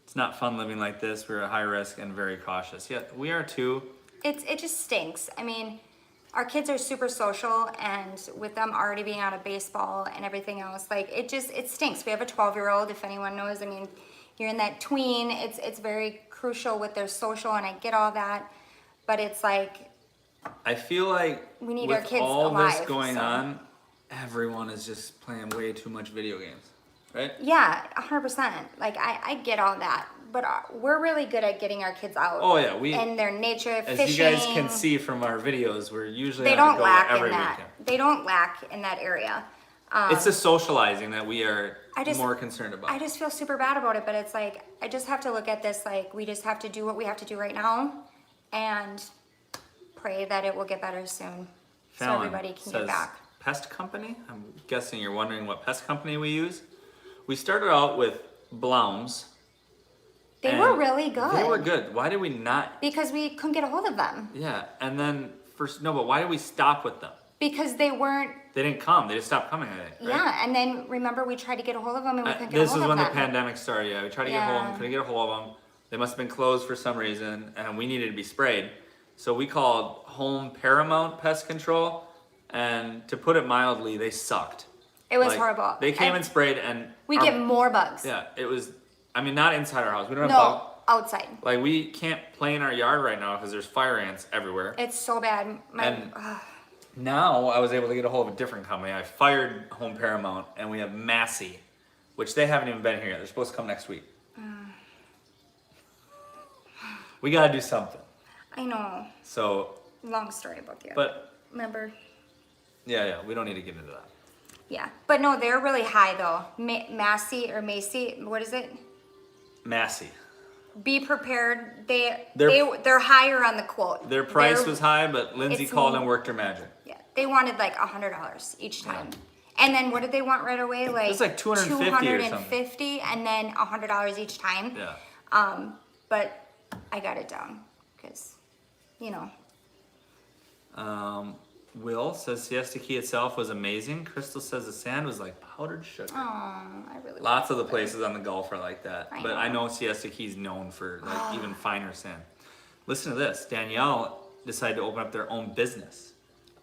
It's not fun living like this. We're at high risk and very cautious. Yeah, we are too. It just stinks. I mean, our kids are super social, and with them already being out of baseball and everything else, like it stinks. We have a 12-year-old, if anyone knows. I mean, you're in that tween. It's very crucial with their social, and I get all that, but it's like I feel like we need with our kids all alive, this going so. on, everyone is just playing way too much video games, right? Yeah, 100%. Like I get all that, but we're really good at getting our kids out. Oh yeah, in their nature, as fishing. you guys can see from our videos, we're usually They on the don't go lack every in that. weekend. They don't lack in that area. It's the socializing that we are I just- more concerned about. I just feel super bad about it, but it's like I just have to look at this like we just have to do what we have to do right now, and pray that it will get better soon, so Fallon everybody can says, get back. Pest company? I'm guessing you're wondering what pest company we use. We started out with Bloums. They and were really good. They were good. Why did we not? Because we couldn't get a hold of them. Yeah, and then first no, but why did we stop with them? Because they weren't. They didn't come. They just stopped coming. I think. Right? Yeah, and then remember we tried to get a hold of them and we couldn't get a This hold is of when them. the pandemic started. Yeah, we tried to get a hold of them. Yeah. Couldn't get a hold of them. They must have been closed for some reason, and we needed to be sprayed. So we called home Paramount Pest Control, and to put it mildly, they sucked. It was Like, horrible. They came and sprayed, and we our- get more bugs. Yeah, it was. I mean, not inside our house. We don't have No, bugs. outside. Like we can't play in our yard right now because there's fire ants everywhere. It's so bad. And now I was able to get a hold of a different company. I fired Home Paramount, and we have Massey, which they haven't even been here yet. They're supposed to come next week. We gotta do something. I know. So, Long story about the other. but Remember? yeah, we don't need to get into that. Yeah, but no, they're really high though. Macy, what is it? Massey. Be prepared. They're- They're higher on the quote. Their price They're- was high, but Lindsay it's called m- and worked her magic. Yeah, they wanted like $100 each time. And then what did they want right away? Like It's like $250 or something. $250 and then $100 each time. Yeah. But I got it down because, you know. Will says Siesta Key itself was amazing. Crystal says the sand was like powdered sugar. Oh, I really. Lots of the places on the Gulf are like that. I But know. I know Siesta Key's known for like even finer sand. Listen to this. Danielle decided to open up their own business.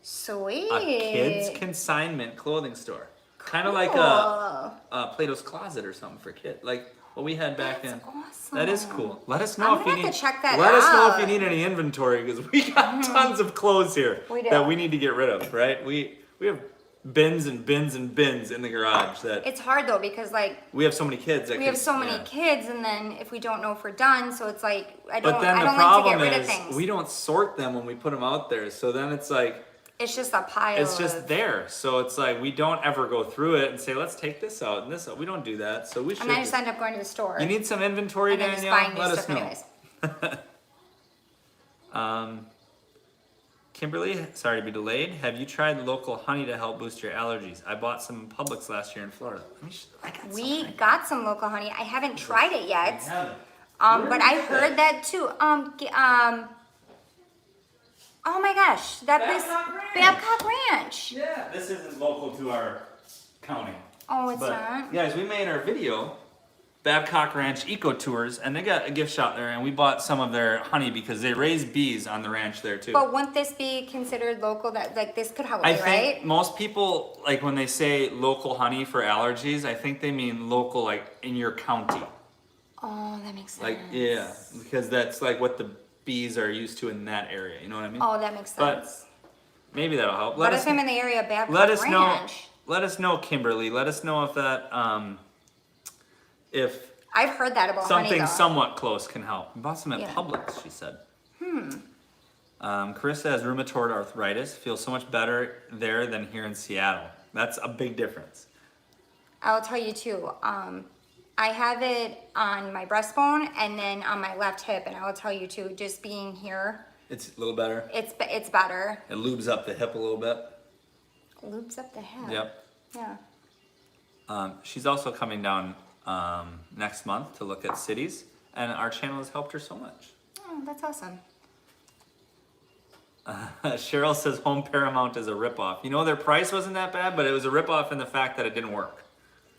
Sweet. A kids consignment clothing store. Kind of like Cool. a Platos Closet or something for kids. Like what we had back That's then. awesome. That is cool. Let us know I'm if you gonna have need. to check that let us know if out. you need any inventory because we got tons of clothes here We do. that we need to get rid of. Right? We have bins and bins and bins in the garage that It's hard though because like we have so many kids. That we have could- so many yeah. kids, and then if we don't know if we're done, so it's like I don't. But then I the don't like to problem get rid of is things. we don't sort them when we put them out there. So then it's like It's just a pile. it's just of, there. So it's like we don't ever go through it and say let's take this out and this out. We don't do that. So we should. And I just end up going to the store. You need some inventory, and then just Danielle? buying new Let us stuff know. anyways. Kimberly, sorry to be delayed. Have you tried local honey to help boost your allergies? I bought some in Publix last year in Florida. I got We some. got some local honey. I haven't tried it yet. I haven't. But I heard that too. Oh my gosh, that place, Babcock Ranch. Babcock Ranch. Yeah, this isn't local to our county. Oh, it's But not. guys, we made our video Babcock Ranch Eco Tours, and they got a gift shop there, and we bought some of their honey because they raise bees on the ranch there too. But wouldn't this be considered local? That like this could help I me, think right? most people, like when they say local honey for allergies, I think they mean local, like in your county. Oh, that makes sense. Like, yeah, because that's like what the bees are used to in that area. You know what I mean? Oh, that makes But sense. maybe that'll help. But if I'm in the area of Babcock let us know. Ranch, Let us know, Kimberly. Let us know if that, if I've heard that about honey something though. somewhat close can help. We bought some at Yeah. Publix, she said. Carissa has rheumatoid arthritis. Feels so much better there than here in Seattle. That's a big difference. I'll tell you too. I have it on my breastbone and then on my left hip, and I will tell you too. Just being here, It's a little better. it's better. It lubes up the hip a little bit. Loops up the hip. Yep. Yeah. She's also coming down next month to look at cities, and our channel has helped her so much. Oh, that's awesome. Cheryl says home Paramount is a ripoff. You know, their price wasn't that bad, but it was a ripoff in the fact that it didn't work.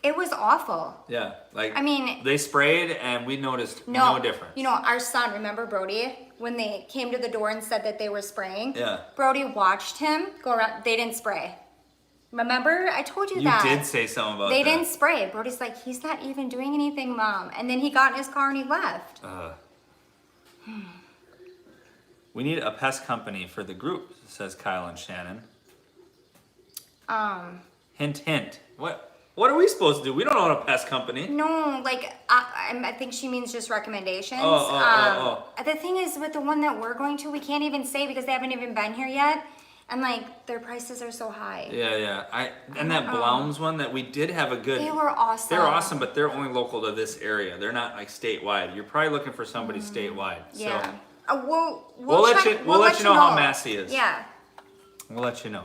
It was awful. Yeah, like I mean, they sprayed and we noticed no difference. You know, our son, remember Brody, when they came to the door and said that they were spraying? Yeah. Brody watched him go around. They didn't spray. Remember? I told you You that. did say something about They that. didn't spray. Brody's like, he's not even doing anything, Mom. And then he got in his car and he left. We need a pest company for the group, says Kyle and Shannon. Hint, hint. What are we supposed to do? We don't own a pest company. No, like, I think she means just recommendations. Oh. The thing is, with the one that we're going to, we can't even say because they haven't even been here yet. And, like, their prices are so high. Yeah. And that Blounds one that we did have a good. They were awesome. They're awesome, but they're only local to this area. They're not like statewide. You're probably looking for somebody statewide. Yeah. So We'll let check- you let you know how Massey is. Yeah. We'll let you know.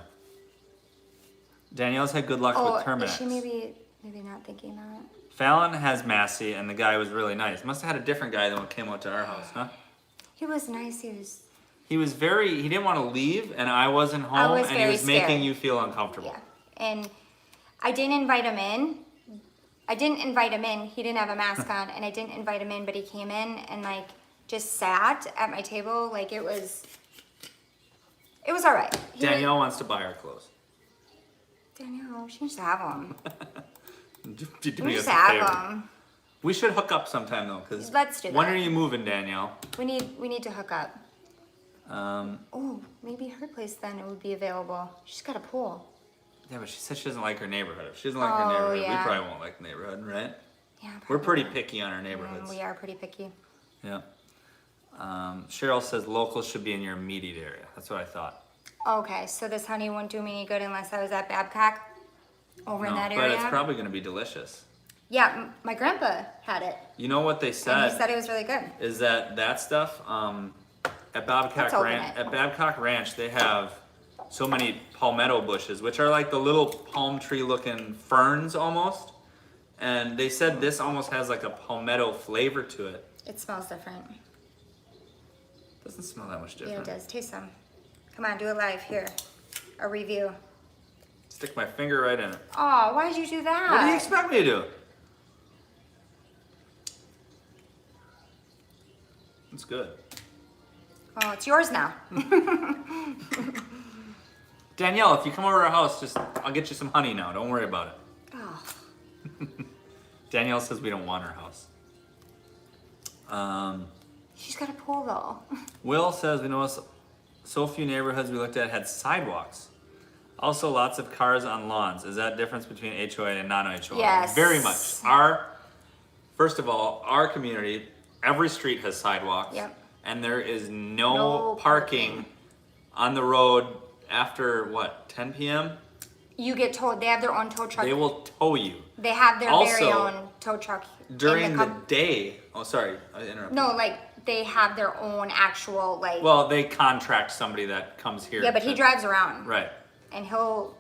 Danielle's had good luck Oh, with Terminex. is she maybe not thinking that? Fallon has Massey, and the guy was really nice. Must have had a different guy than what came out to our house, huh? He was nice. He didn't want to leave, and I wasn't home, was and he very was making scared. you feel uncomfortable. Yeah. And I didn't invite him in. He didn't have a mask on, and I didn't invite him in, but he came in and like just sat at my table. Like it was all right. Danielle wants to buy our clothes. Danielle, she needs to have them. Do She me needs a to have favor. them. We should hook up sometime though, because Let's do when that. are you moving, Danielle? We need to hook up. Oh, maybe her place then it would be available. She's got a pool. Yeah, but she said she doesn't like her neighborhood. If she doesn't like her Oh, neighborhood, yeah. we probably won't like the neighborhood, right? Yeah. We're pretty probably. picky on our neighborhoods. We are pretty picky. Yeah. Cheryl says locals should be in your immediate area. That's what I thought. Okay, so this honey wouldn't do me any good unless I was at Babcock over in that but area. it's probably going to be delicious. Yeah, my grandpa had it, You know what they and said? he said it was really good. Is that stuff at Babcock Let's open Ranch? it. At Babcock Ranch, they have so many palmetto bushes, which are like the little palm tree looking ferns almost. And they said this almost has like a palmetto flavor to it. It smells different. Doesn't smell that much Yeah, different. it does. Taste some. Come on, do it live here. A review. Stick my finger right in it. Oh, why did you do that? What do you expect me to do? It's good. Oh, it's yours now. Danielle, if you come over to our house, I'll get you some honey now. Don't worry about it. Oh, Danielle says we don't want our house. she's got a pool though. Will says we noticed so few neighborhoods we looked at had sidewalks. Also, lots of cars on lawns. Is that difference between HOA and non-HOA? Yes. Very much. First of all, our community, every street has sidewalks. Yep. And there is No no parking on the road after what, 10 p.m.? You get towed. They have their own tow truck. They will tow you. They have their very Also, own tow truck. in During the com- day, oh sorry, I interrupted. No, like they have their own actual like. Well, they contract somebody that comes here. yeah, but he to- drives around. Right. And he'll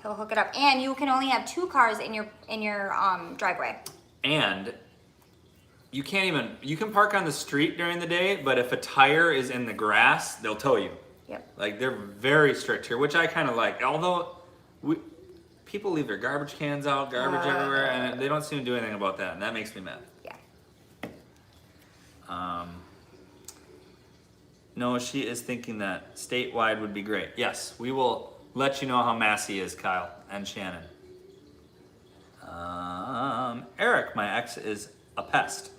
hook it up. And you can only have 2 cars in your driveway. And you can park on the street during the day, but if a tire is in the grass, they'll tow you. Yep. Like they're very strict here, which I kind of like. Although people leave their garbage cans out, garbage everywhere, and they don't seem to do anything about that, and that makes me mad. Yeah. No, she is thinking that statewide would be great. Yes, we will let you know how Massey is, Kyle and Shannon. Eric, my ex, is a pest.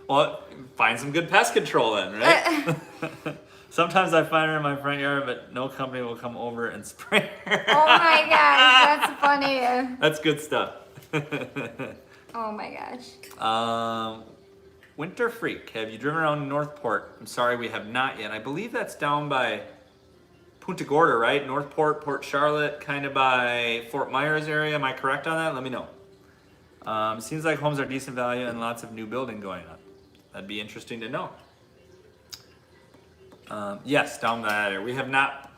Well, find some good pest control then, right? Sometimes I find her in my front yard, but no company will come over and spray her. Oh my gosh, that's funny. That's good stuff. Oh my gosh. Winter Freak, have you driven around Northport? I'm sorry, we have not yet. I believe that's down by Punta Gorda, right? Northport, Port Charlotte, kind of by Fort Myers area. Am I correct on that? Let me know. Seems like homes are decent value and lots of new building going on. That'd be interesting to know. Yes, down that area. We have not,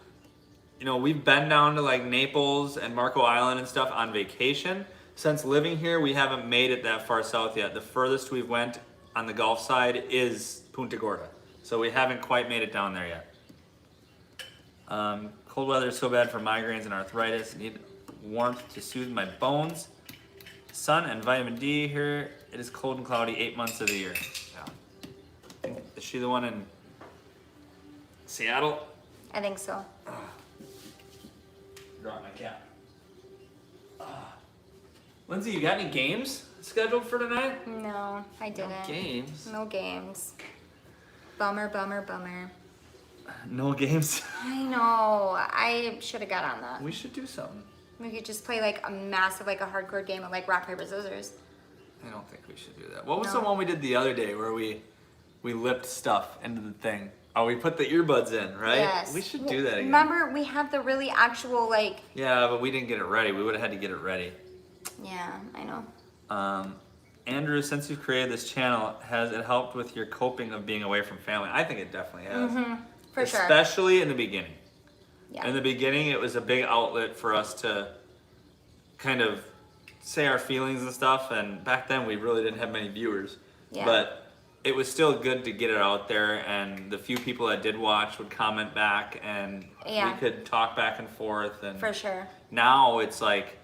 we've been down to like Naples and Marco Island and stuff on vacation. Since living here, we haven't made it that far south yet. The furthest we've went on the Gulf side is Punta Gorda. So we haven't quite made it down there yet. Cold weather is so bad for migraines and arthritis. Need warmth to soothe my bones. Sun and vitamin D here. It is cold and cloudy 8 months of the year. Yeah. Is she the one in Seattle? I think so. Drop my cat. Lindsay, you got any games scheduled for tonight? No, I didn't. No games? No games. Bummer, bummer, bummer. No games? I know. I should have got on that. We should do something. We could just play like a massive, like a hardcore game of like rock, paper, scissors. I don't think we should do that. What was No. the one we did the other day where we lipped stuff into the thing? Oh, we put the earbuds in, right? Yes. We should do that again. Remember, we have the really actual like. Yeah, but we didn't get it ready. We would have had to get it ready. Yeah, I know. Andrew, since you've created this channel, has it helped with your coping of being away from family? I think it definitely has. For sure. Especially in the beginning. Yeah. In the beginning, it was a big outlet for us to kind of say our feelings and stuff. And back then, we really didn't have many viewers. Yeah. But it was still good to get it out there. And the few people that did watch would comment back. And Yeah. we could talk back and forth. And For sure. now it's like,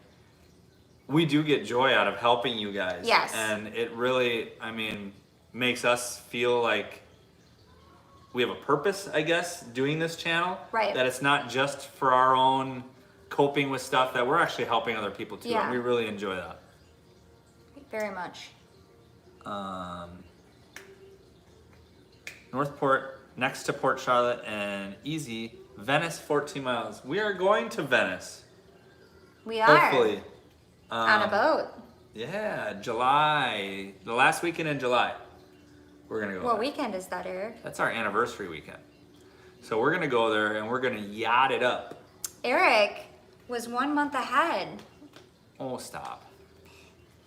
we do get joy out of helping you guys. Yes. And it really, makes us feel like we have a purpose, I guess, doing this channel. Right. That it's not just for our own coping with stuff, that we're actually helping other people too. Yeah. And we really enjoy that. Very much. Northport, next to Port Charlotte and easy. Venice, 14 miles. We are going to Venice. We are. Hopefully. On a boat. Yeah, July. The last weekend in July. We're going to go What there. weekend is that, Eric? That's our anniversary weekend. So we're going to go there and we're going to yacht it up. Eric was 1 month ahead. Oh, stop.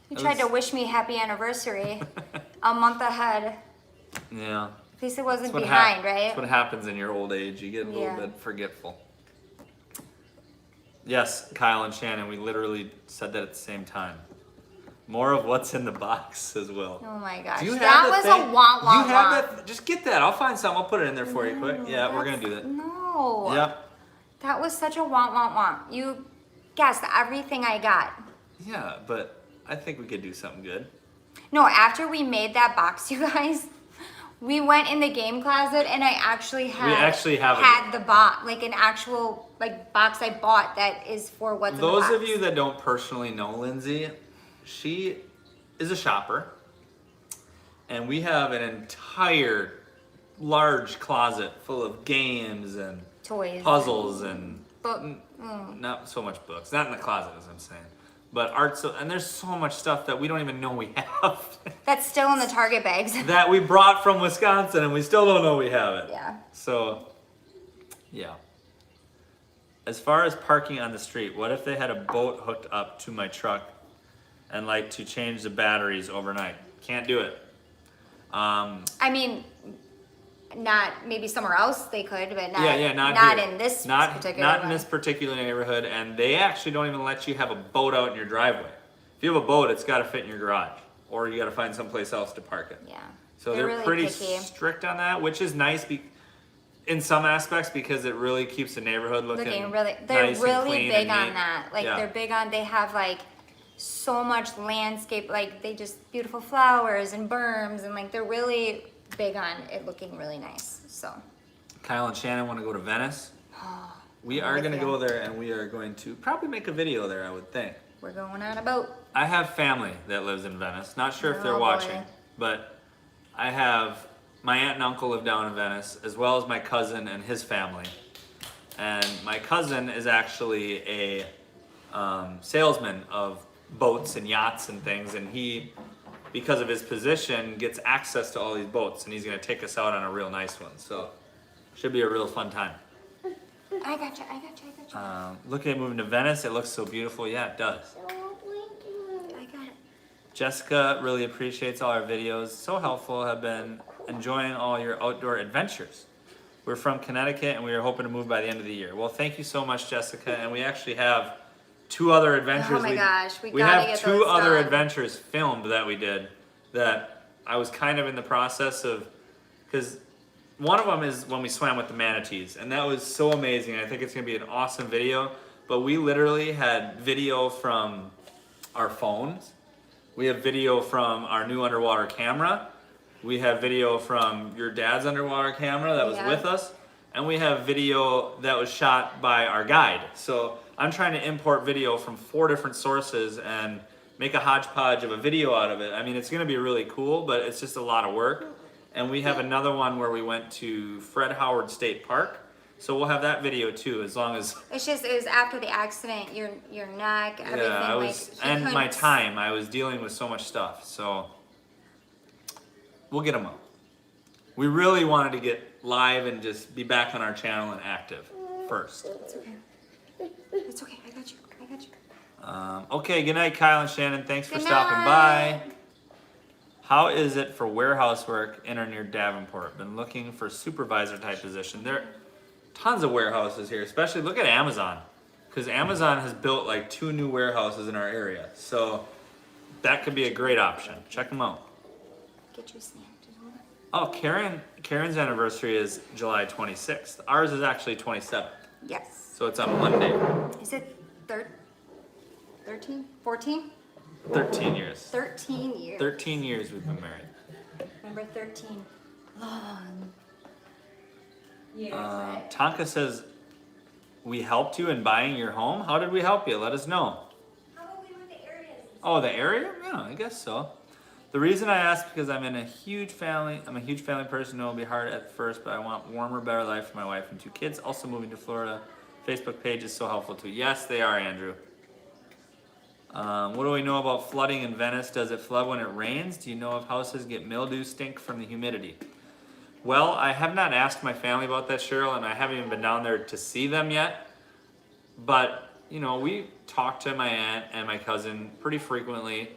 He That tried to was- wish me happy anniversary a month ahead. Yeah. At least it wasn't That's what behind, right? That's what happens in your old age. You get a little Yeah. bit forgetful. Yes, Kyle and Shannon, we literally said that at the same time. More of what's in the box as well. Oh my gosh. Do you have That the was thing? a want, Do you want, have want. that? Just get that. I'll find something. I'll put it in there for you quick. Yeah, we're going to do that. No. Yep. That was such a want, want, want. You guessed everything I got. Yeah, but I think we could do something good. No, after we made that box, you guys, we went in the game closet and I actually had the box, like an actual like box I bought that is for what's in the box. Those of you that don't personally know Lindsay, she is a shopper. And we have an entire large closet full of games and Toys. puzzles and But not so much books. Not in the closet, as I'm saying. But art, and there's so much stuff that we don't even know we have. that's still in the Target bags. that we brought from Wisconsin and we still don't know we have it. Yeah. So, yeah. As far as parking on the street, what if they had a boat hooked up to my truck and like to change the batteries overnight? Can't do it. I mean, not maybe somewhere else they could, but not not here. in this particular not in one. this particular neighborhood, and they actually don't even let you have a boat out in your driveway. If you have a boat, it's got to fit in your garage, or you got to find someplace else to park it. Yeah. So they're really pretty picky. strict on that, which is nice. in some aspects because it really keeps the neighborhood looking really, they're nice and really clean big and on neat. that. Like Yeah. they're big on, they have like so much landscape, like they just beautiful flowers and berms, and like they're really big on it looking really nice. So Kyle and Shannon want to go to Venice. We I'm are with going to ya. go there, and we are going to probably make a video there, I would think. we're going on a boat. I have family that lives in Venice. Not sure if they're Oh, boy. watching, but I have my aunt and uncle live down in Venice, as well as my cousin and his family. And my cousin is actually a salesman of boats and yachts and things, and he, because of his position, gets access to all these boats, and he's going to take us out on a real nice one. So, should be a real fun time. I got you. Looking at moving to Venice, it looks so beautiful. Yeah, it does. So what we doing? I got it. Jessica really appreciates all our videos. So helpful. Have been enjoying all your outdoor adventures. We're from Connecticut, and we are hoping to move by the end of the year. Well, thank you so much, Jessica. And we actually have 2 other adventures. Oh my gosh, we we gotta have get 2 those other done. adventures filmed that we did that I was kind of in the process of, because one of them is when we swam with the manatees, and that was so amazing. I think it's gonna be an awesome video. But we literally had video from our phones. We have video from our new underwater camera. We have video from your dad's underwater camera that was Yeah. with us. And we have video that was shot by our guide. So I'm trying to import video from 4 different sources and make a hodgepodge of a video out of it. I mean, it's gonna be really cool, but it's just a lot of work. And we have another one where we went to Fred Howard State Park. So we'll have that video too, as long as, It's just, it was after the accident, your neck, everything, yeah, I like, was, he and my couldn't- time, I was dealing with so much stuff. So we'll get them out. We really wanted to get live and just be back on our channel and active first. It's okay, I got you. Okay, good night, Kyle and Shannon. Thanks for Good stopping night. by. How is it for warehouse work in or near Davenport? Been looking for supervisor type position. There are tons of warehouses here, especially look at Amazon. Because Amazon has built like 2 new warehouses in our area. So that could be a great option. Check them out. Get you a snack. Just hold it. Oh, Karen's anniversary is July 26th. Ours is actually 27th. Yes. So it's on Monday. Is it 13? 14? 13 years. 13 years. 13 years we've been married. Number 13. Long. Tonka says, we helped you in buying your home? How did we help you? Let us know. How about we went to areas? Oh, the area? Yeah, I guess so. The reason I asked because I'm a huge family person. It will be hard at first, but I want warmer, better life for my wife and 2 kids. Also moving to Florida. Facebook page is so helpful too. Yes, they are, Andrew. What do we know about flooding in Venice? Does it flood when it rains? Do you know if houses get mildew stink from the humidity? Well, I have not asked my family about that, Cheryl, and I haven't even been down there to see them yet. But, you know, we talk to my aunt and my cousin pretty frequently,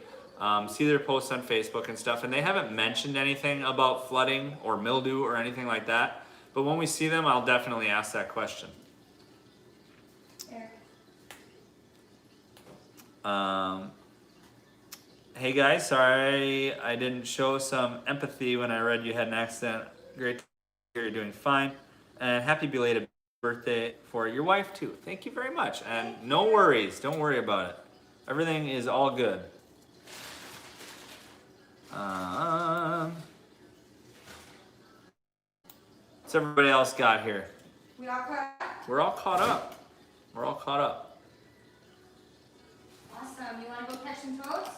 see their posts on Facebook and stuff, and they haven't mentioned anything about flooding or mildew or anything like that. But when we see them, I'll definitely ask that question. Hey guys, sorry I didn't show some empathy when I read you had an accident. Great to hear you're doing fine. And happy belated birthday for your wife too. Thank you very much. And no worries, don't worry about it. Everything is all good. What's everybody else got here? We all caught. We're all caught up. We're all caught up. Awesome. You want to go catch some toads?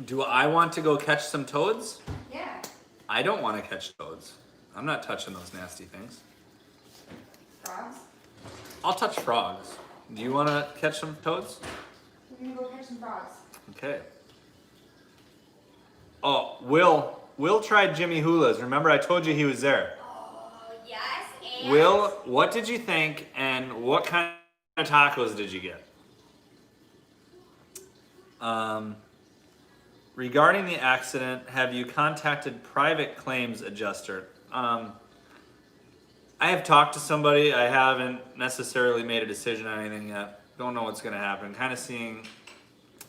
Do I want to go catch some toads? Yeah. I don't want to catch toads. I'm not touching those nasty things. Frogs? I'll touch frogs. Do you want to catch some toads? We're going to go catch some frogs. Okay. Oh, Will tried Jimmy Hula's. Remember I told you he was there. Oh, yes. And Will, what did you think and what kind of tacos did you get? Regarding the accident, have you contacted private claims adjuster? I have talked to somebody. I haven't necessarily made a decision on anything yet. Don't know what's going to happen. Kind of seeing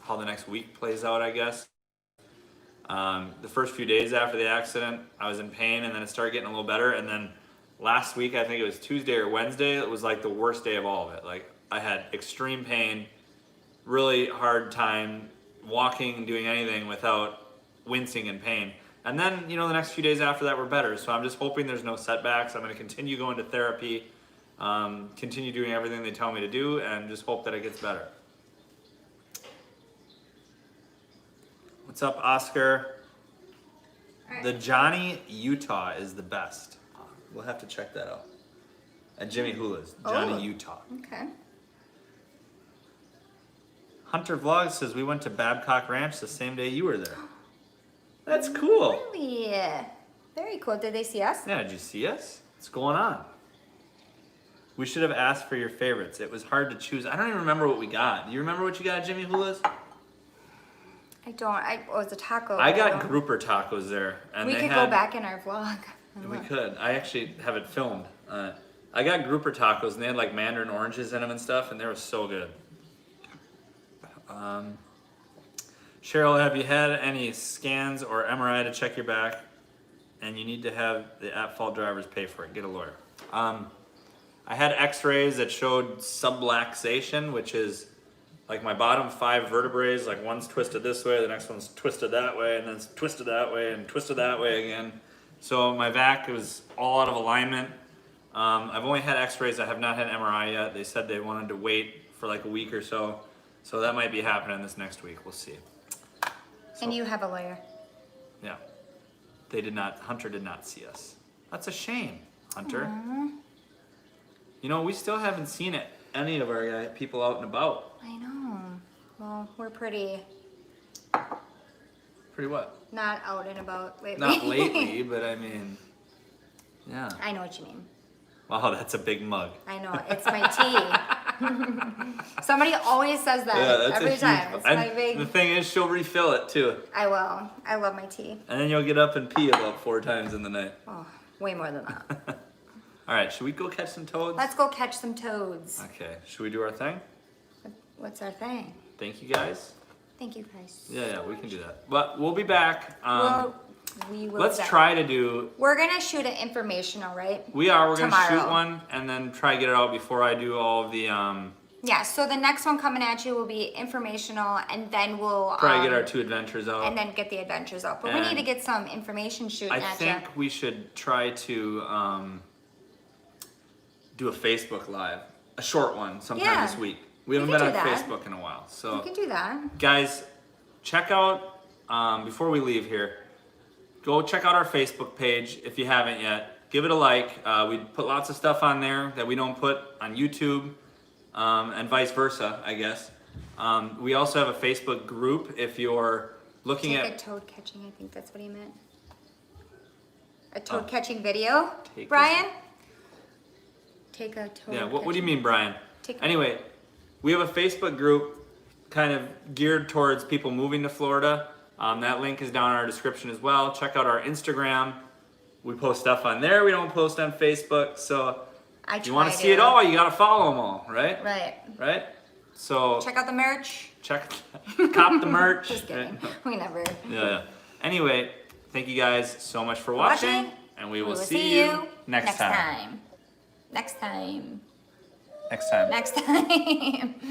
how the next week plays out, I guess. The first few days after the accident, I was in pain, and then it started getting a little better. And then last week, I think it was Tuesday or Wednesday, it was like the worst day of all of it. Like I had extreme pain, really hard time walking and doing anything without wincing in pain. And then, the next few days after that were better. So I'm just hoping there's no setbacks. I'm going to continue going to therapy, continue doing everything they tell me to do, and just hope that it gets better. What's up, Oscar? The Johnny Utah is the best. We'll have to check that out. At Jimmy Hula's, Johnny Utah. Okay. Hunter Vlog says we went to Babcock Ranch the same day you were there. That's cool. Really? Very cool. Did they see us? Yeah, did you see us? What's going on? We should have asked for your favorites. It was hard to choose. I don't even remember what we got. Do you remember what you got at Jimmy Hula's? I don't. It was a taco. I got grouper tacos there. And we they could had, go back in our vlog. We could. I actually have it filmed. I got grouper tacos and they had like mandarin oranges in them and stuff, and they were so good. Cheryl, have you had any scans or MRI to check your back? And you need to have the at-fault drivers pay for it. Get a lawyer. I had x-rays that showed subluxation, which is like my bottom 5 vertebrae, like one's twisted this way, the next one's twisted that way, and then it's twisted that way and twisted that way again. So my back was all out of alignment. I've only had x-rays. I have not had MRI yet. They said they wanted to wait for like a week or so. So that might be happening this next week. We'll see. So, and you have a lawyer. Yeah. They did not, Hunter did not see us. That's a shame, Hunter. Aww. We still haven't seen it. Any of our people out and about. I know. Well, we're pretty Pretty what? not out and about lately. Not lately, but I mean, yeah. I know what you mean. Wow, that's a big mug. I know. It's my tea. Somebody always says that every time. It's my big... The thing is, she'll refill it too. I will. I love my tea. And then you'll get up and pee about 4 times in the night. Oh, way more than that. All right, should we go catch some toads? Let's go catch some toads. Okay, should we do our thing? What's our thing? Thank you guys. Thank you, guys. Yeah, we can do that. But we'll be back. We will. Let's try to do. We're gonna shoot an informational, right? We are. We're Tomorrow. gonna shoot one and then try to get it out before I do all of the. Yeah. So the next one coming at you will be informational, and then we'll try to get our 2 adventures out. and then get the adventures out. But we need to get some information shooting I at you. think we should try to do a Facebook Live, a short one sometime this week. We haven't been on Facebook in a while, so we can do that. Guys, check out before we leave here. Go check out our Facebook page if you haven't yet. Give it a like. We put lots of stuff on there that we don't put on YouTube, and vice versa, I guess. We also have a Facebook group if you're looking Take at a toad catching. I think that's what he meant. A toad catching video, Take Brian. Take a toad. Yeah. What do you mean, Brian? Take a- Anyway, we have a Facebook group kind of geared towards people moving to Florida. That link is down in our description as well. Check out our Instagram. We post stuff on there. We don't post on Facebook. So if you want to see it all, you got to follow them all, right? Right. Right? So Check out the merch. cop the merch. Just kidding. Right? We never. Yeah. Anyway, thank you guys so much for watching. And we will see you next time. Next time. Next time. Next time.